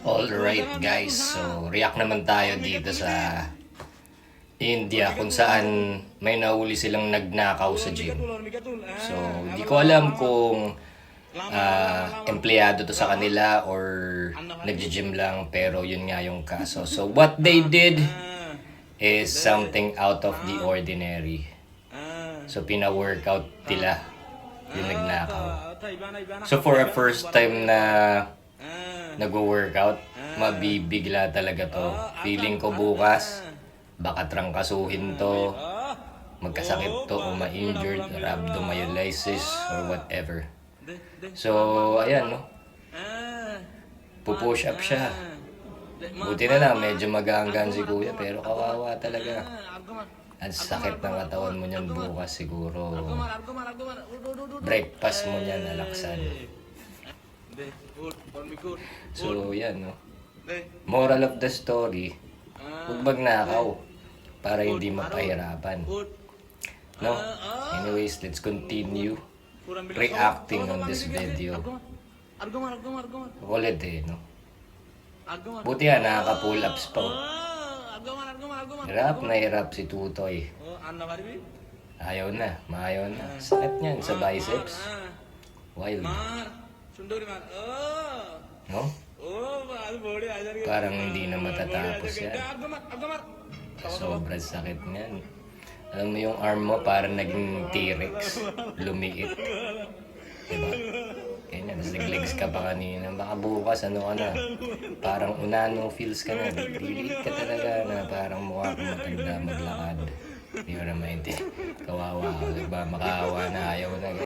Alright guys, so react naman tayo dito sa India kung saan may nahuli silang nagnakaw sa gym. So di ko alam kung empleyado to sa kanila or nagji-gym lang, pero yun nga yung kaso. So what they did is something out of the ordinary. So pina-workout nila yung nagnakaw. So for a first time na nag-workout, mabibigla talaga to. Feeling ko bukas, baka trangkasuhin to, magkasakit to o ma-injured, rhabdomyolysis or whatever. So, ayan no. Pupush up siya. Buti na lang, medyo maganggan si kuya, pero kawawa talaga. Ang sakit ng katawan mo niyan bukas siguro. Breakfast mo niyan, alaksan. So, yan, no? Moral of the story, huwag magnakaw para hindi mapahirapan. No? Anyways, let's continue reacting on this video. Ulit no? Buti nga, nakaka-pull ups pa. Hirap na hirap si Tutoy. Ayaw na, maayaw na. Sakit niyan sa biceps. Wild. No? Parang hindi na matatapos yan. Sobrang sakit niyan. Alam mo yung arm mo parang naging T-Rex. Lumiit. Diba? Ganyan, legs ka pa kanina. Baka bukas ano ka na. Parang unano feels ka na. Diliit ka talaga na parang mukha kang matanda maglakad. Hindi ko na maintindihan. Kawawa. Diba? Makaawa na. Ayaw na.